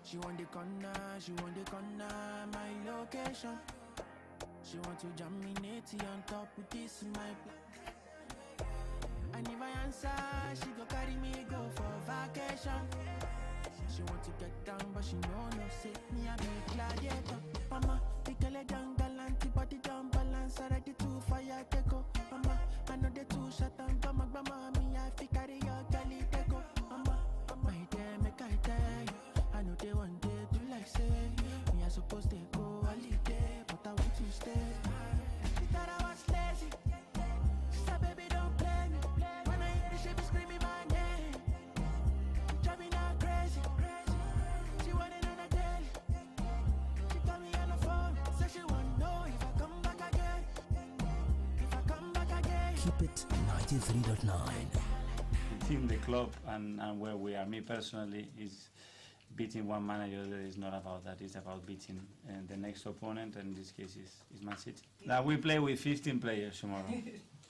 She want the corner, my location. She want to jam me natty on top with this in my and if I answer, she go carry me go for vacation. She want to get down, but she know no say me a be gladiator. Mama, pick a leg down, galanty body down, balance already too fire take-o. Mama, I know they too shut down, mama, me I fi carry your galley take-o. Mama, my dear, make I tell you, I know they want day to like say me I supposed to go holiday, but I want to stay. She thought I was lazy. She said, baby, don't play me. When I hear the shit, be screaming my name. Drive me now crazy. She wanted on a daily. She called me on the phone. Said she wanna know if I come back again. If I come back again. Keep it 93.9. Within the club and where we are, me personally, is beating one manager. That is not about that. It's about beating the next opponent, and in this case is Man City. That we play with 15 players tomorrow.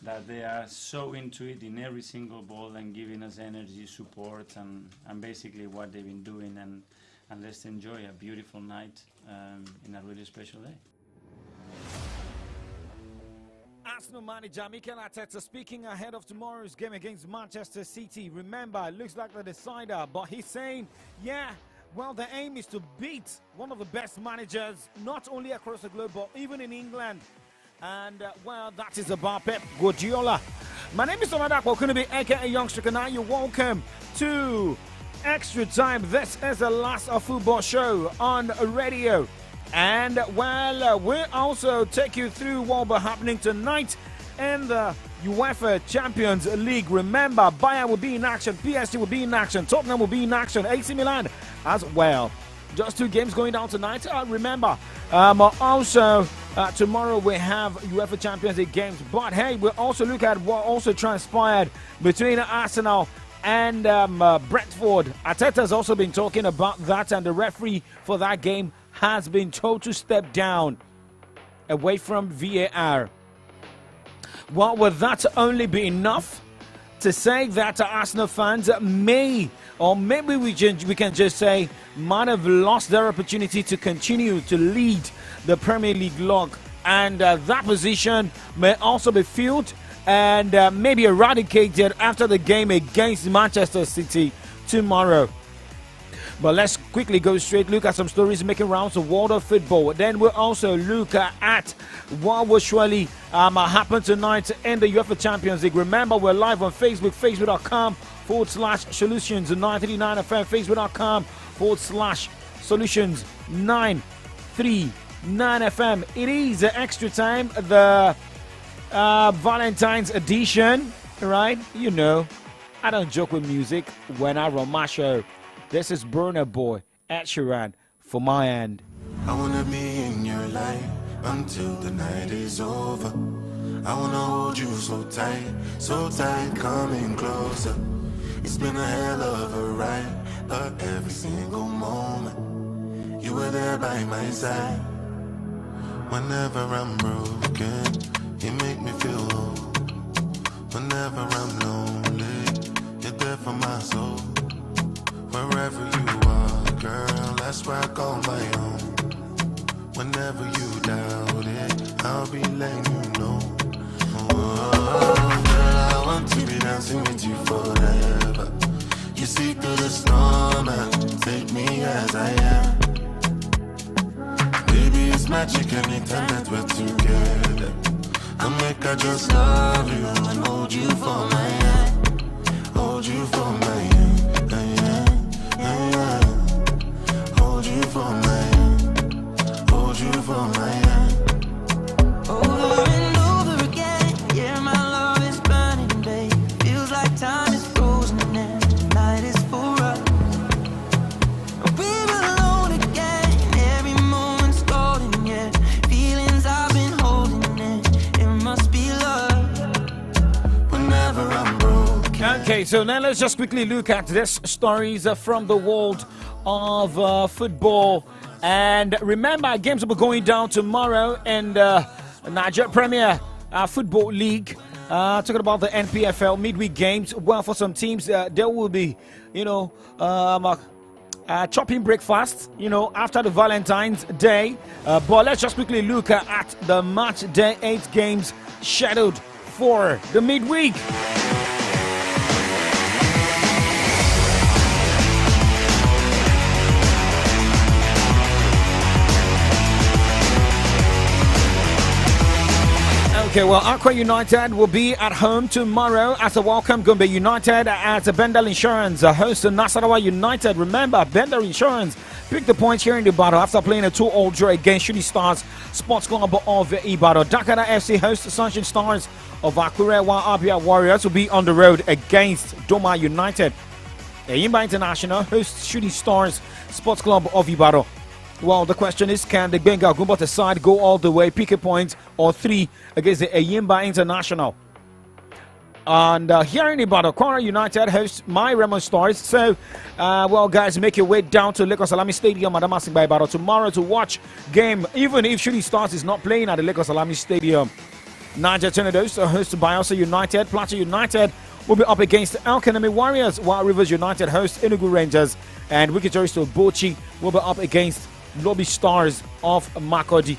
That they are so into it in every single ball and giving us energy, support, and basically what they've been doing. And let's enjoy a beautiful night in a really special day. Arsenal manager Mikel Arteta speaking ahead of tomorrow's game against Manchester City. Remember, it looks like the decider, but he's saying, yeah, well, the aim is to beat one of the best managers, not only across the globe, but even in England. And, well, that is about Pep Guardiola. My name is Oladapo Kunubi, aka Youngster, and you're welcome to Extra Time. This is the last of football show on radio. And, well, we'll also take you through what will be happening tonight in the UEFA Champions League. Remember, Bayern will be in action, PSG will be in action, Tottenham will be in action, AC Milan as well. Just 2 games going down tonight. Remember, also tomorrow we have UEFA Champions League games. But, hey, we'll also look at what also transpired between Arsenal and Brentford. Arteta has also been talking about that, and the referee for that game has been told to step down away from VAR. Well, will that only be enough to say that Arsenal fans may, or maybe we can just say, might have lost their opportunity to continue to lead the Premier League log, and that position may also be filled and maybe eradicated after the game against Manchester City tomorrow. But let's quickly go straight, look at some stories making rounds of world of football. Then we'll also look at what will surely happen tonight in the UEFA Champions League. Remember, we're live on Facebook, facebook.com/solutions939FM, facebook.com/solutions939FM. It is Extra Time, the Valentine's edition, right? You know, I don't joke with music when I run my show. This is Burna Boy, Ed Sheeran, for my end. I wanna be in your life until the night is over. I wanna hold you so tight, coming closer. It's been a hell of a ride, but every single moment you were there by my side. Whenever I'm broken, you make me feel whole. Whenever I'm lonely, you're there for my soul. Wherever you are, girl, that's where I call my own. Whenever you doubt it, I'll be letting you know. Oh, girl, I want to be dancing with you forever. You see through the storm and take me as I am. Baby, it's magic anytime that we're together. Come make I just love you and hold you for my hand. Hold you for my hand. Hold you for my hand. Hold you for my hand. Over and over again, yeah, my love is burning, babe. Feels like time is frozen and the night is for us. We're alone again, every moment's golden, yeah. Feelings I've been holding in, it must be love. Whenever I'm broken. Okay, so now let's just quickly look at these stories from the world of football. And remember, games will be going down tomorrow in the Nigeria Premier Football League. Talking about the NPFL midweek games. Well, for some teams, there will be, chopping breakfast, after the Valentine's Day. But let's just quickly look at the match day 8 games scheduled for the midweek. Okay, well, Aqua United will be at home tomorrow as a welcome Gombe United at Bendel Insurance host to Nasarawa United. Remember, Bendel Insurance picked the points here in the battle after playing a 2-all draw against Shooting Stars Sports Club of Ibadan. Dakada FC hosts Sunshine Stars of Akure, while Abia Warriors will be on the road against Doma United. Eyimba International hosts Shooting Stars Sports Club of Ibadan. Well, the question is, can the Benga Gumbota side go all the way, pick a point or 3 against the Eyimba International? And here in Ibadan, Kwara United hosts My Remo Stars. So, well, guys, make your way down to Lagos Salami Stadium, Adama Singba Ibadan tomorrow to watch game, even if Shooting Stars is not playing at the Lagos Salami Stadium. Niger Tornadoes host Bayelsa United. Plateau United will be up against El Kanemi Warriors, while Rivers United host Enugu Rangers. And Wikitoris to Bochi will be up against Lobby Stars of Makurdi.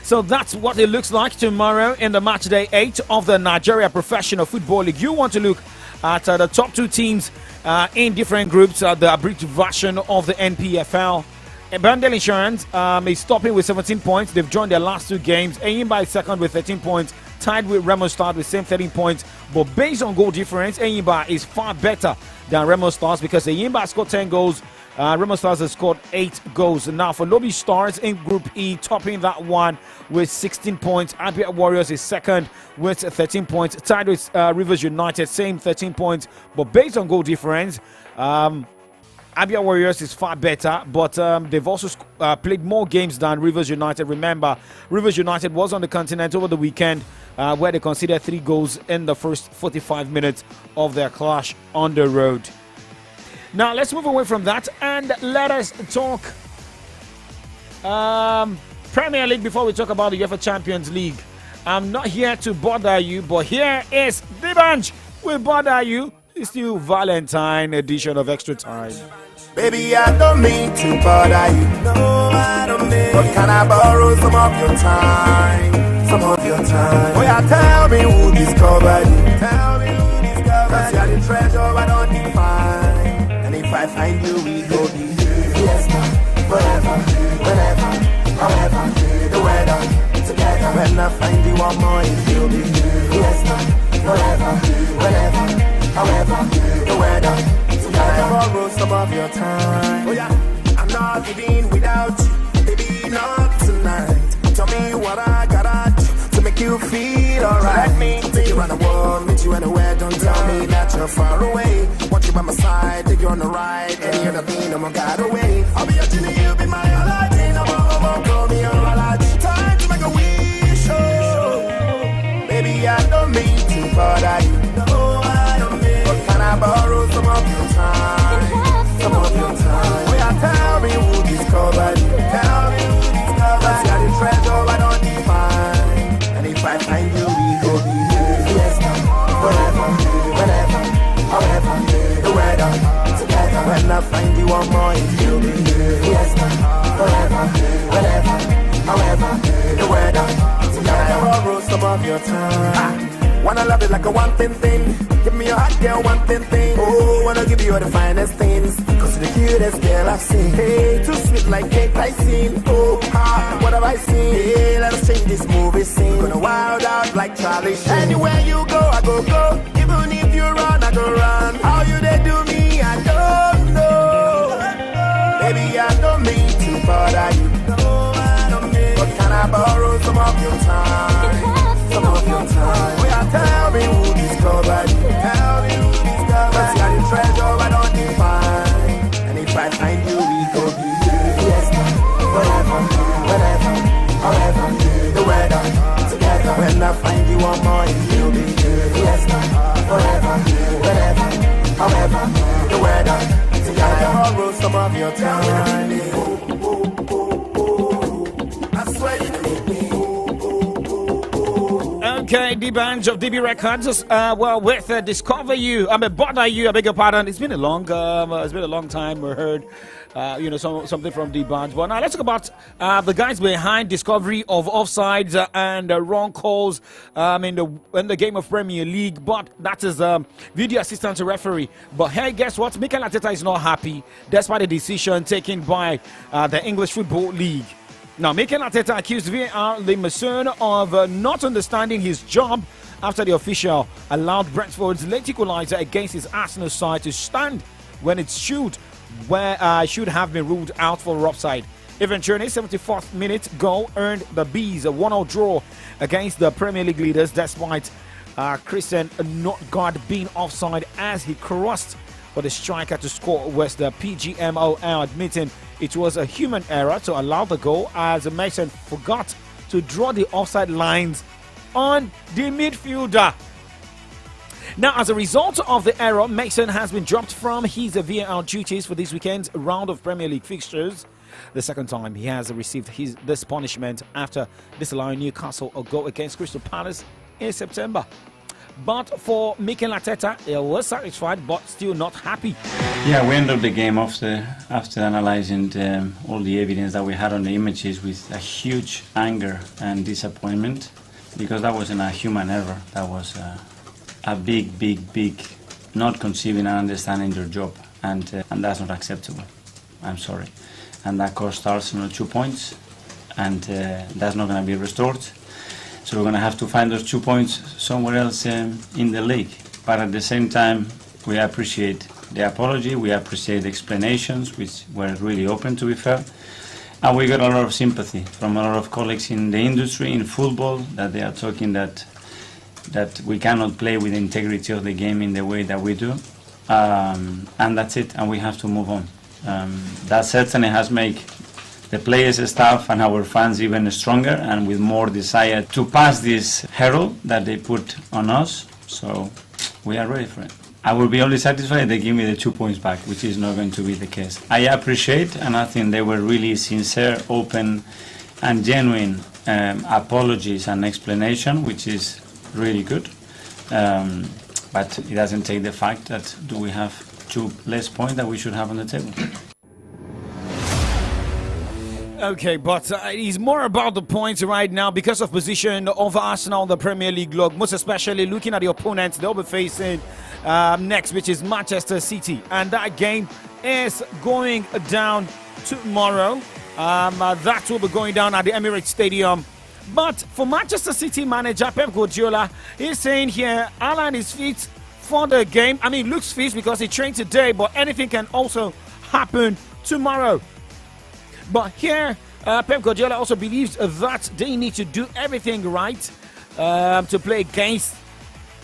So that's what it looks like tomorrow in the match day 8 of the Nigeria Professional Football League. You want to look at the top 2 teams in different groups, the abridged version of the NPFL. Bendel Insurance is stopping with 17 points. They've joined their last 2 games. Eyimba is second with 13 points, tied with Remo Stars with same 13 points. But based on goal difference, Eyimba is far better than Remo Stars because Eyimba scored 10 goals. Remo Stars has scored 8 goals. Now for Lobby Stars in Group E, topping that one with 16 points. Abia Warriors is second with 13 points. Tied with Rivers United, same 13 points. But based on goal difference, Abia Warriors is far better, but they've also played more games than Rivers United. Remember, Rivers United was on the continent over the weekend where they conceded 3 goals in the first 45 minutes of their clash on the road. Now, let's move away from that and let us talk Premier League before we talk about the UEFA Champions League. I'm not here to bother you, but here is Dibanj will bother you. It's still Valentine edition of Extra Time. Baby, I don't mean to bother you. No, I don't mean. But can I borrow some of your time? Some of your time. Oh yeah, tell me who discovered you. Tell me who discovered you. 'Cause you're the treasure I don't define. And if I find you, we go be fiesta, forever, whenever, however, the weather, together. When I find you, I'm more in you'll be fiesta, forever, whenever, however, the weather, together. Borrow some of your time. Oh yeah, I'm not living without you, baby, not tonight. Tell me what I gotta do to make you feel alright. Let me take you around the world, meet you anywhere. Don't tell me that you're far away. Want you by my side, take you on the ride. Any other thing, I'm gonna get away. I'll be your genie, you'll be my Aladdin. I'm call me your Aladdin. Time to make a wish, oh. Baby, I don't mean to bother you. No, I don't mean. But can I borrow some of your time? Some of your time. Oh yeah, tell me who discovered you. Tell me who discovered you. You're the treasure I don't define. And if I find you, we go be fiesta, forever, whenever, however, the weather, together. When I find you, I'm more in you'll be fiesta, forever, whenever, however, the weather, together. Borrow some of your time. Wanna love it like a one-thing thing. Give me your hot girl, one-thing thing. Oh, wanna give you all the finest things. 'Cause you're the cutest girl I've seen. Hey, too sweet like cake I've seen. Oh, what have I seen? Hey, let us change this movie scene. Gonna wild out like Charlie Sheen. Anywhere you go, I go. Even if you run, I go run. How you they do me, I don't know. Baby, I don't mean to bother you. No, I don't mean. But can I borrow some of your time? Some of your time. Oh yeah, tell me who discovered you. Tell me who discovered you. 'Cause you're the treasure I don't define. And if I find you, we go be fiesta, forever, whenever, however, the weather, together. When I find you, I'm more in you'll be fiesta, forever, whenever, however, the weather, together. Borrow some of your time. I swear you make me. Okay, the band of DB Records, well, with Discover You, Bother You, I beg your pardon. It's been a long time we heard, something from the band. But now let's talk about the guys behind discovery of offsides and wrong calls in the game of Premier League. But that is video assistant referee. But hey, guess what? Mikel Arteta is not happy despite the decision taken by the English Football League. Now, Mikel Arteta accused VAR Limassol of not understanding his job after the official allowed Brentford's late equaliser against his Arsenal side to stand when it should have been ruled out for offside. Evan Tierney's 74th minute goal earned the Bees a 1-0 draw against the Premier League leaders despite Christian Nordgaard being offside as he crossed for the striker to score, was the PGMOL admitting it was a human error to allow the goal as Mason forgot to draw the offside lines on the midfielder. Now, as a result of the error, Mason has been dropped from his VAR duties for this weekend's round of Premier League fixtures. The second time he has received this punishment after disallowing Newcastle a goal against Crystal Palace in September. But for Mikel Arteta, he was satisfied but still not happy. Yeah, we ended the game after analysing all the evidence that we had on the images with a huge anger and disappointment, because that wasn't a human error. That was a big not conceiving and understanding your job, and that's not acceptable. I'm sorry. And that cost Arsenal 2 points, and that's not going to be restored. So we're going to have to find those 2 points somewhere else in the league. But at the same time, we appreciate the apology, we appreciate the explanations, which were really open, to be fair. And we got a lot of sympathy from a lot of colleagues in the industry, in football, that they are talking that we cannot play with the integrity of the game in the way that we do. And that's it, and we have to move on. That certainly has made the players, staff and our fans even stronger and with more desire to pass this hurdle that they put on us. So we are ready for it. I will be only satisfied if they give me the 2 points back, which is not going to be the case. I appreciate, and I think they were really sincere, open and genuine apologies and explanation, which is really good. But it doesn't take the fact that we have 2 less points that we should have on the table. Okay, but it's more about the points right now because of position of Arsenal in the Premier League log, most especially looking at the opponents they'll be facing next, which is Manchester City. And that game is going down tomorrow. That will be going down at the Emirates Stadium. But for Manchester City manager Pep Guardiola, he's saying here, Alan is fit for the game. I mean, looks fit because he trained today, but anything can also happen tomorrow. But here, Pep Guardiola also believes that they need to do everything right to play against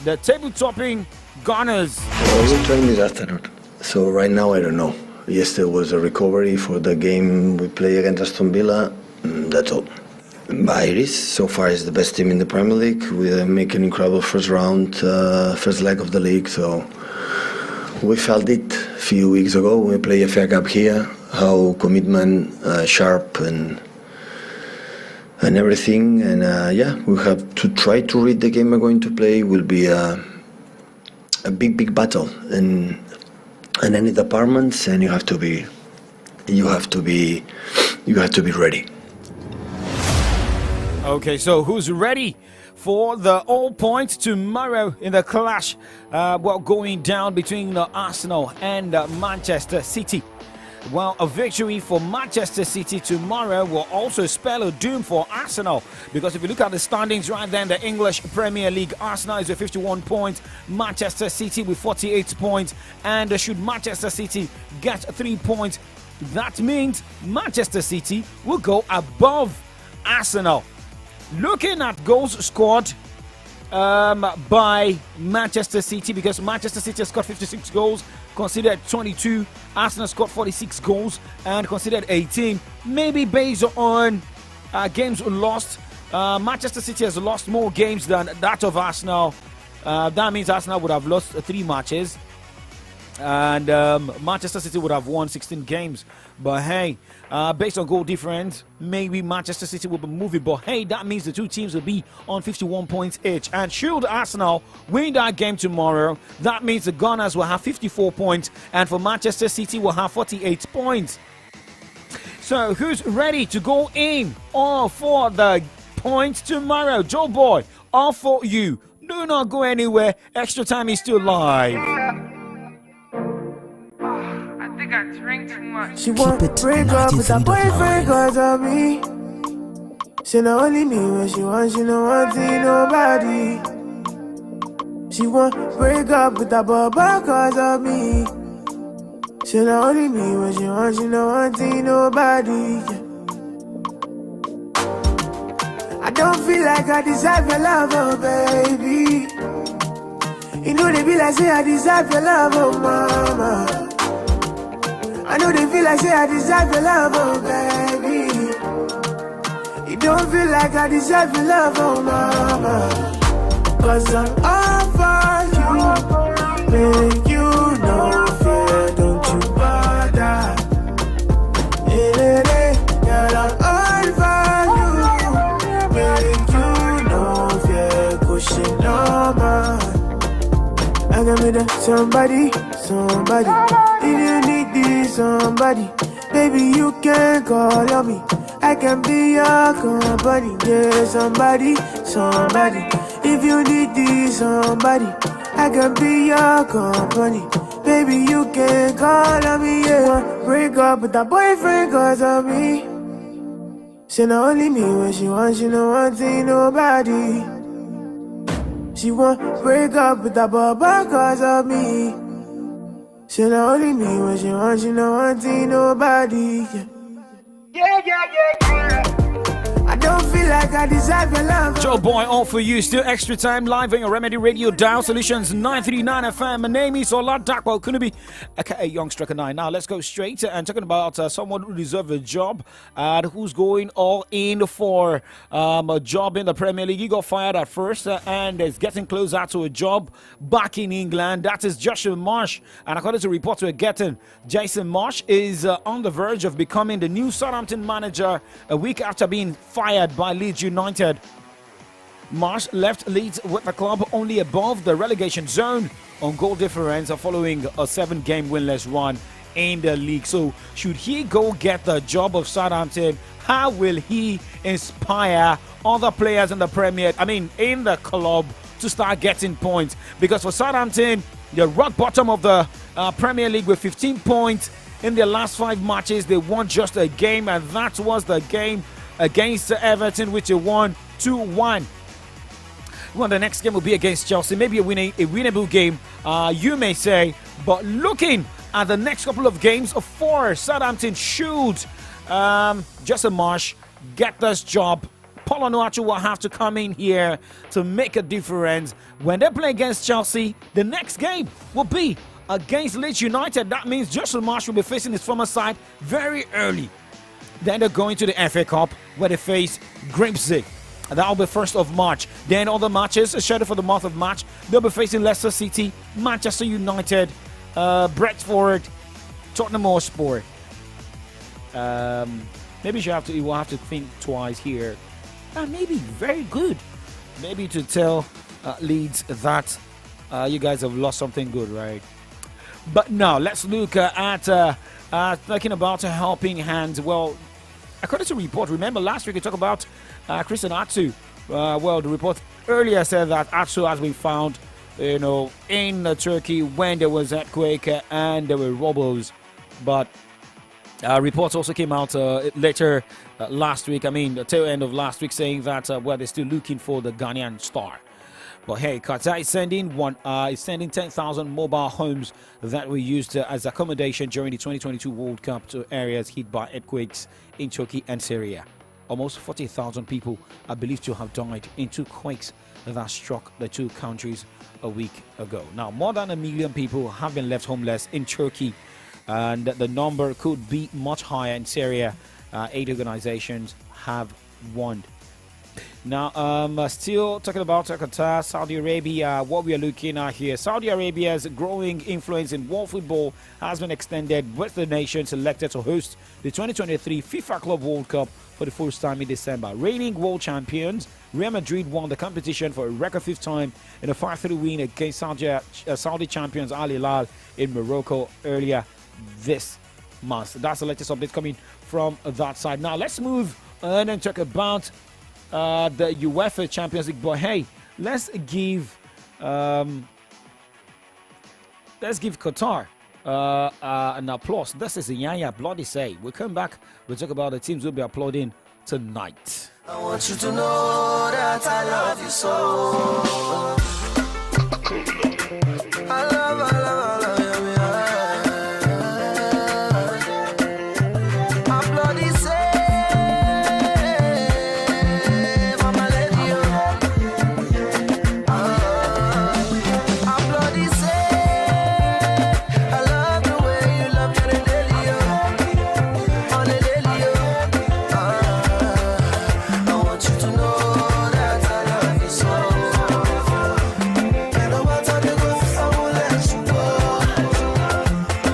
the table-topping Gunners. Well, we trained this afternoon, so right now I don't know. Yesterday was a recovery for the game we play against Aston Villa, that's all. Iris, so far, is the best team in the Premier League. We make an incredible first round, first leg of the league, so we felt it a few weeks ago when we played a FA Cup here. How commitment, sharp and everything, and yeah, we have to try to read the game we're going to play. Will be a big battle in any departments, and you have to be ready. Okay, so who's ready for the all points tomorrow in the clash going down between Arsenal and Manchester City? Well, a victory for Manchester City tomorrow will also spell a doom for Arsenal, because if you look at the standings right then, the English Premier League, Arsenal is with 51 points, Manchester City with 48 points, and should Manchester City get 3 points, that means Manchester City will go above Arsenal. Looking at goals scored by Manchester City, because Manchester City has scored 56 goals, considered 22. Arsenal scored 46 goals and considered 18. Maybe based on games lost, Manchester City has lost more games than that of Arsenal. That means Arsenal would have lost 3 matches. And Manchester City would have won 16 games. But hey, based on goal difference, maybe Manchester City will be moving. But hey, that means the two teams will be on 51 points each. And should Arsenal win that game tomorrow, that means the Gunners will have 54 points. And for Manchester City will have 48 points. So who's ready to go in all for the points tomorrow? Joe Boy, all for you. Do not go anywhere. Extra time is still live. I drink too much. She want break up with her boyfriend cause of me. She not only me when she wants, she no want nobody. She want break up with her baba cause of me. She not only me when she wants, she no want nobody. I don't feel like I deserve your love, oh baby. You know they be like say I deserve your love, oh mama. I know they feel like say I deserve your love, oh baby. You don't feel like I deserve your love, oh mama. Cause I'm all for you. Make you no fear, don't you bother. Girl, I'm all for you. Make you no fear, cushion no man. I can be the somebody. If you need this somebody, baby you can call on me. I can be your company. Yeah, somebody. If you need this somebody, I can be your company. Baby you can call on me. Yeah, break up with that boyfriend cause of me. She not only me when she wants, she no want nobody. She want break up with that baba cause of me. She not only me when she wants, she no want nobody. Yeah. I don't feel like I deserve your love. Joe Boy, all for you. Still extra time live on your Remedy Radio Dial Solutions 939 FM. My name is Ola Dakwa Kunubi, aka Young Striker 9. Now let's go straight and talking about someone who deserves a job and who's going all in for a job in the Premier League. He got fired at first and is getting closer to a job back in England. That is Jason Marsh. And according to reports we're getting, Jason Marsh is on the verge of becoming the new Southampton manager a week after being fired by Leeds United. Marsh left Leeds with the club only above the relegation zone on goal difference following a 7-game winless run in the league. So should he go get the job of Southampton, how will he inspire other players in the in the club to start getting points? Because for Southampton, they're rock bottom of the Premier League with 15 points. In their last 5 matches, they won just a game, and that was the game against Everton, which they won 2-1. Well, the next game will be against Chelsea. Maybe a winnable game, you may say. But looking at the next couple of games for Southampton, should Jason Marsh get this job, Paul Onuachu will have to come in here to make a difference. When they play against Chelsea, the next game will be against Leeds United. That means Jason Marsh will be facing his former side very early. Then they're going to the FA Cup where they face Grimsby. That will be 1st of March. Then other matches scheduled for the month of March. They'll be facing Leicester City, Manchester United, Brentford, Tottenham Hotspur. Maybe you will have to think twice here. Maybe very good. Maybe to tell Leeds that you guys have lost something good, right? But now let's look at talking about helping hands. Well, according to the report, remember last week we talked about Christian Atsu. The report earlier said that Atsu has been found, in Turkey when there was earthquake and there were rubbles. But reports also came out later last week. The tail end of last week, saying that they're still looking for the Ghanaian star. But hey, Qatar is sending 10,000 mobile homes that were used as accommodation during the 2022 World Cup to areas hit by earthquakes in Turkey and Syria. Almost 40,000 people are believed to have died in 2 quakes that struck the 2 countries a week ago. Now, more than 1 million people have been left homeless in Turkey, and the number could be much higher in Syria. 8 organizations have warned. Now, still talking about Qatar, Saudi Arabia, what we are looking at here. Saudi Arabia's growing influence in world football has been extended with the nation selected to host the 2023 FIFA Club World Cup for the first time in December. Reigning world champions, Real Madrid won the competition for a record fifth time in a 5-3 win against Saudi champions Al Hilal in Morocco earlier this month. That's the latest update coming from that side. Now, let's move on and talk about the UEFA Champions League. But hey, let's give Qatar an applause. This is Yaya Bloody Say. We'll come back. We'll talk about the teams we'll be applauding tonight. I want you to know that I love you so. I love you. I'm bloody say, mama lady, I'm bloody say, I love the way you love your lady, on the lady, I want you to know that I love you so. And no matter the go, I won't let you go.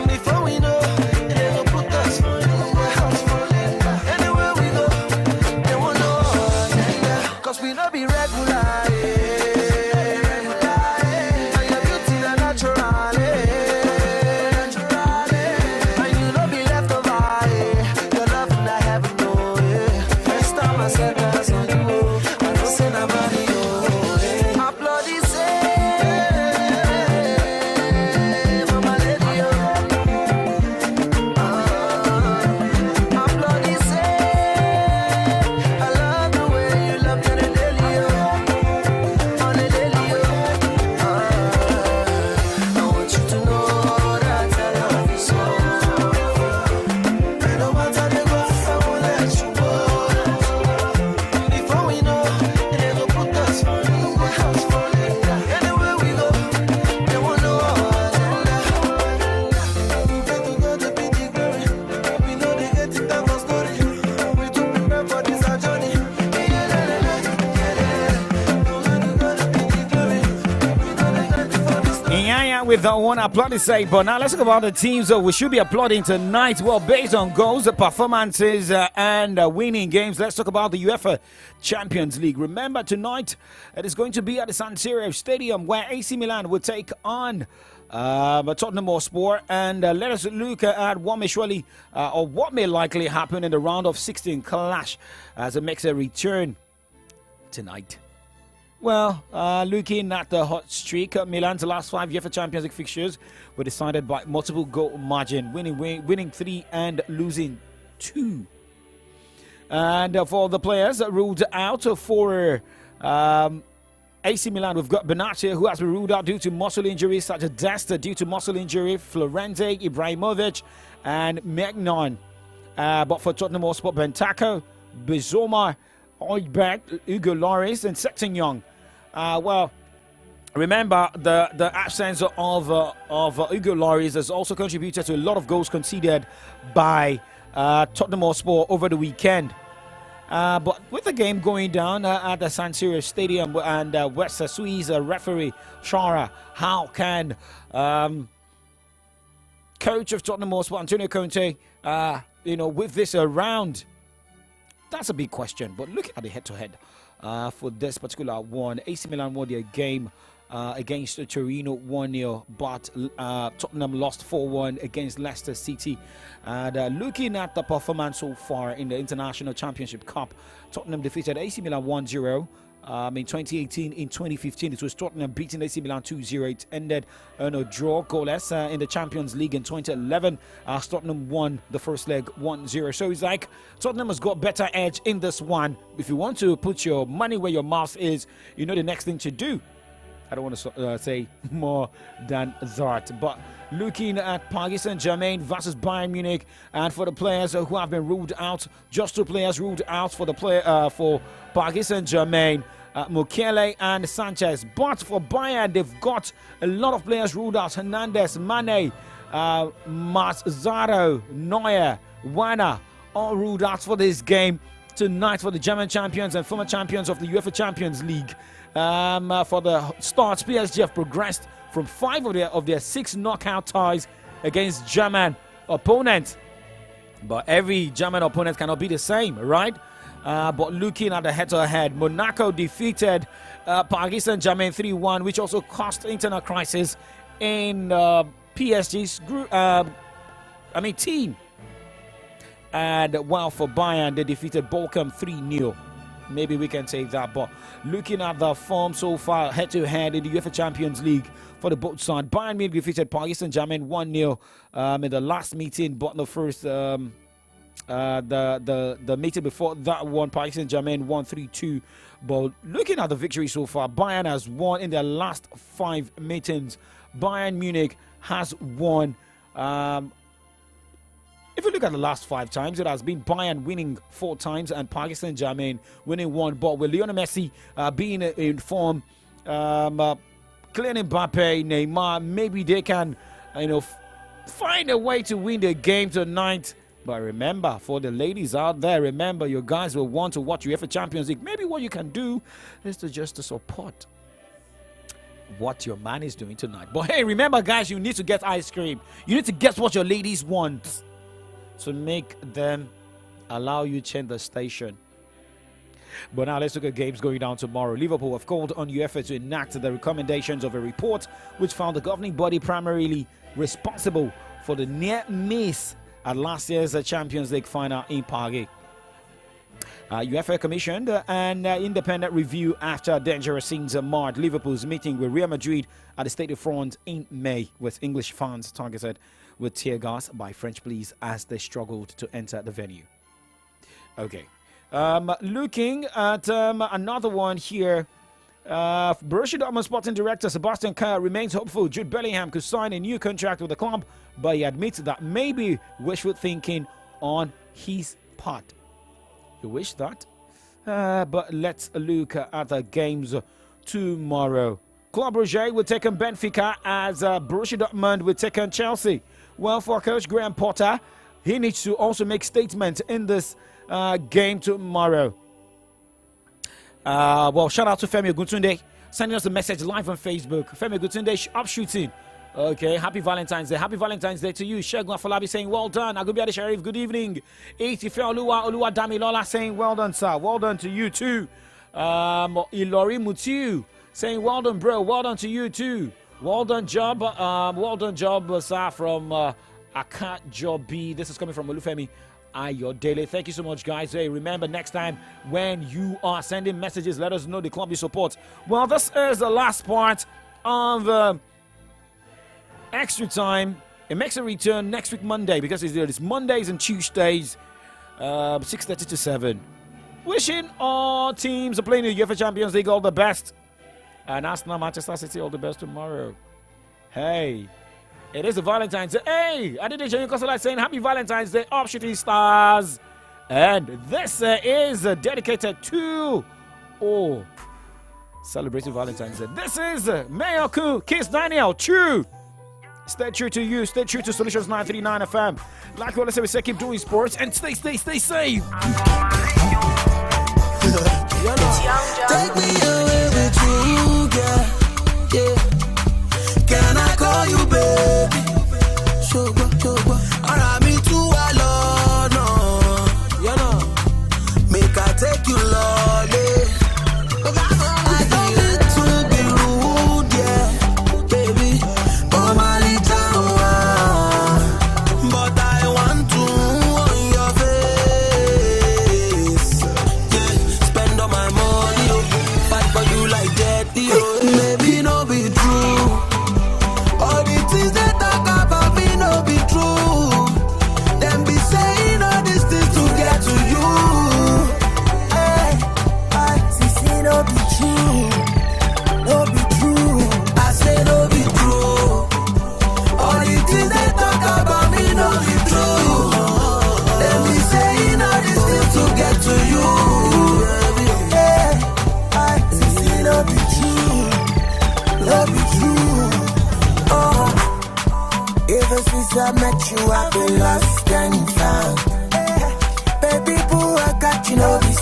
Before we know, they will put us in the house falling. Anywhere we go, they won't know us. 'Cause we don't be regular. And your beauty is natural. And you don't be left over. Your love in the heaven, no. First time I said that's on you. I don't say nobody, I bloody say, mama lady, I bloody say, I love the way you love your lady, on the lady, I want you to know that I love you so. And no matter the go, I won't let you go. Before we know, they will put us in the house falling. Anywhere we go, they won't know us. We pray to God to be the glory. We know they get it down for story. We do prepare for this our journey. Yeah, with that one, applaud say. But now let's talk about the teams we should be applauding tonight. Well, based on goals, performances, and winning games, let's talk about the UEFA Champions League. Remember, tonight it is going to be at the San Siro Stadium where AC Milan will take on Tottenham Hotspur, and let us look at what may surely or what may likely happen in the round of 16 clash as it makes a return tonight. Well, looking at the hot streak, Milan's last 5 UEFA Champions League fixtures were decided by multiple goal margin, winning 3 and losing 2. And for the players ruled out for AC Milan, we've got Benatia, who has been ruled out due to muscle injuries, such as Desta due to muscle injury, Florente, Ibrahimovic, and Magnon. But for Tottenham Hotspur, Bentancur, Bizoma, Højbjerg, Hugo Lloris, and Sessegnon. Well, remember the absence of Hugo Lloris has also contributed to a lot of goals conceded by Tottenham Hotspur over the weekend. But with the game going down at the San Siro Stadium and West Swiss referee Shara, how can coach of Tottenham Hotspur Antonio Conte, with this round? That's a big question. But look at the head-to-head for this particular one. AC Milan won their game against Torino 1-0, but Tottenham lost 4-1 against Leicester City. And looking at the performance so far in the International Championship Cup, Tottenham defeated AC Milan 1-0. In 2018, in 2015, it was Tottenham beating AC Milan 2-0. It ended on a draw goalless in the Champions League in 2011. Tottenham won the first leg 1-0. So it's like Tottenham has got better edge in this one. If you want to put your money where your mouth is, you know the next thing to do. I don't want to say more than that. But looking at Paris Saint-Germain versus Bayern Munich, and for the players who have been ruled out, just 2 players ruled out for the for Paris Saint-Germain, Mukiele and Sanchez. But for Bayern, they've got a lot of players ruled out: Hernandez, Mane, Mazzaro, Neuer, Werner, all ruled out for this game. tonight for the German champions and former champions of the UEFA Champions League. For the starts, PSG have progressed from 5 of their 6 knockout ties against German opponents. But every German opponent cannot be the same, right? But looking at the head-to-head, Monaco defeated Paris Saint-Germain 3-1, which also caused internal crisis in PSG's group, team. And while for Bayern, they defeated Bochum 3-0. Maybe we can take that. But looking at the form so far, head-to-head in the UEFA Champions League for the both sides, Bayern Munich defeated Paris Saint-Germain 1-0 in the last meeting. But the first, the meeting before that one, Paris Saint-Germain won 3-2. But looking at the victory so far, Bayern has won in their last 5 meetings. Bayern Munich has won. If you look at the last 5 times, it has been Bayern winning 4 times and Paris Saint-Germain winning 1. But with Lionel Messi being in form, Kylian Mbappe, Neymar, maybe they can, find a way to win the game tonight. But remember, for the ladies out there, remember, your guys will want to watch UEFA Champions League. Maybe what you can do is to support what your man is doing tonight. But hey, remember, guys, you need to get ice cream. You need to guess what your ladies want to make them allow you change the station. But now let's look at games going down tomorrow. Liverpool have called on UEFA to enact the recommendations of a report which found the governing body primarily responsible for the near miss at last year's Champions League final in Paris. UEFA commissioned an independent review after dangerous scenes marred Liverpool's meeting with Real Madrid at the Stade de France in May, with English fans targeted with tear gas by French police as they struggled to enter the venue. Okay. Looking at another one here. Borussia Dortmund Sporting Director Sebastian Kerr remains hopeful Jude Bellingham could sign a new contract with the club, but he admits that maybe wishful thinking on his part. You wish that? But let's look at the games tomorrow. Club Brugge will take on Benfica as Borussia Dortmund will take on Chelsea. Well, for Coach Graham Potter, he needs to also make statements in this game tomorrow. Well, shout out to Femi Oguntunde sending us a message live on Facebook. Femi Oguntunde up shooting. Okay, happy Valentine's Day. Happy Valentine's Day to you. Shegun Afolabi saying well done. Agubiade Sharif, good evening. Itife Oluwa Damilola saying well done, sir. Well done to you too. Ilori Mutiu saying well done, bro. Well done to you too. Well done job. Sir, from Akat Jobi. This is coming from Olufemi Ayodele. Thank you so much, guys. Hey, remember, next time when you are sending messages, let us know the club you support. Well, this is the last part of Extra Time. It makes a return next week Monday, because it's Mondays and Tuesdays, 6:30 to 7. Wishing all teams are playing the UEFA Champions League all the best, and Arsenal, Manchester City, all the best tomorrow. Hey, it is a Valentine's Day. Hey, I did Jenny Kosola saying happy Valentine's Day, up Shooting Stars. And this is dedicated to celebrating Valentine's Day. This is Mayoku Kiss Daniel. True. Stay true to you. Stay true to Solutions 939 FM. Like we always say, we say keep doing sports and stay safe. Take me away with you, girl. Yeah. Can I call you baby? Sugar. Alright, me too alone, no. You know, make I take you lonely. I don't need to be rude, yeah, baby. Oh my little one, but I want to on your face. Yeah, spend all my money, fight for you like that, maybe no be true. All the things they talk about me no be true. Them be saying all these things to get to you. Hey, see, no be true. No be true. I say no be true. All the things they talk about me no be true. Them be saying all these things to get to you. Hey, see, no be true. No be true. Ever since I met you, I've been lost and found. Baby boo, I got you, know this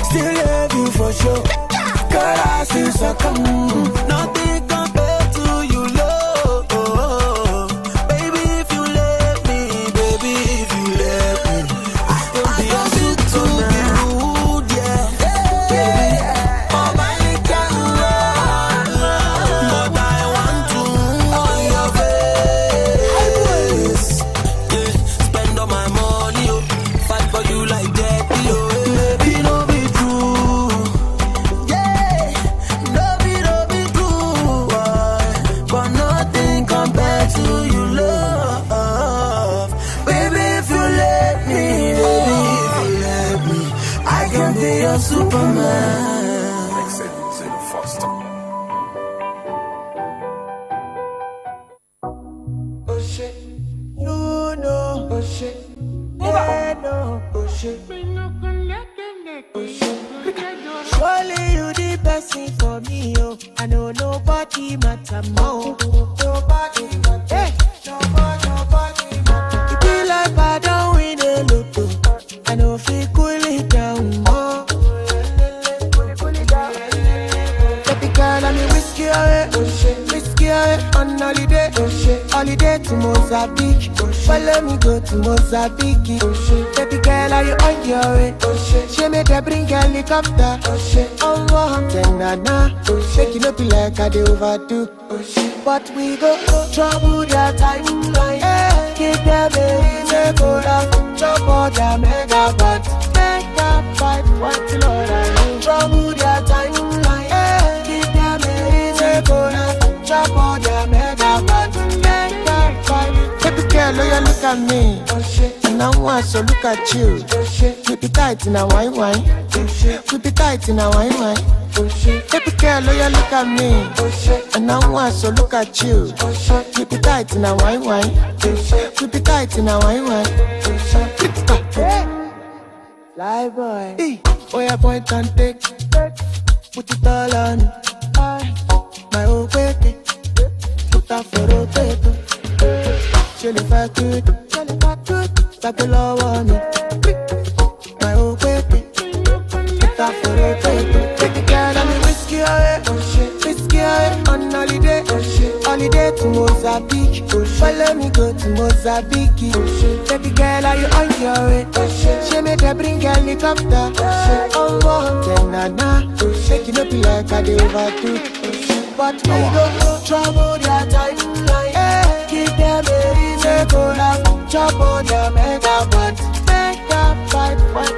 still love you for sure. Girl, I still succumb. Nothing compared to you, love. Baby, if you let me, baby, if you let me, I can be to be rude, yeah. Baby, oh my God, but I want to on your face. Yeah, spend all my money, oh, fight for you like that, oh, baby, no be true. Yeah, no be true, but nothing compared to you, love. Baby, if you let me, baby, if you let me, I can be your Superman. Oh shit, you know, oh shit, yeah, no, oh shit, oh shit. Surely you the person for me, oh. I know nobody matter more. Nobody matter. Hey, nobody matter. It be like I don't win a lotto. I know if you cool it down more. Baby girl, I'm whiskey away, whiskey away on holiday, holiday to Mozambique. Follow me go to Mozambique. Baby girl, are you on your way? She made her bring a helicopter. Oh, then na shake it up like I do overdo. But we go trouble their timeline. Keep them in the cola, chop all their megabytes. Megabyte, what you know that trouble their timeline. Keep them in the cola, chop all their megabytes. Megabyte. Baby girl, oh you look at me. And I want to look at you. Keep it tight in a wine. Keep it tight in a wine. Baby girl, oh you look at me. And I want to look at you. Keep it tight in a wine. Keep it tight in a wine. Fly boy, oh yeah, point and take. Put it all on me. My old baby, put that for rotator. Chilly fat good, back the law on me. My old baby, put that for rotator. Baby girl, I'm whiskey away, whiskey away on holiday, holiday to Mozambique. Follow me go to Mozambique. Baby girl, are you on your way? She made her bring a helicopter. Oh, then na shake it up like I do overdo. But we go trouble their timeline. Keep them in the cola, chop on their megabytes. Megabyte, what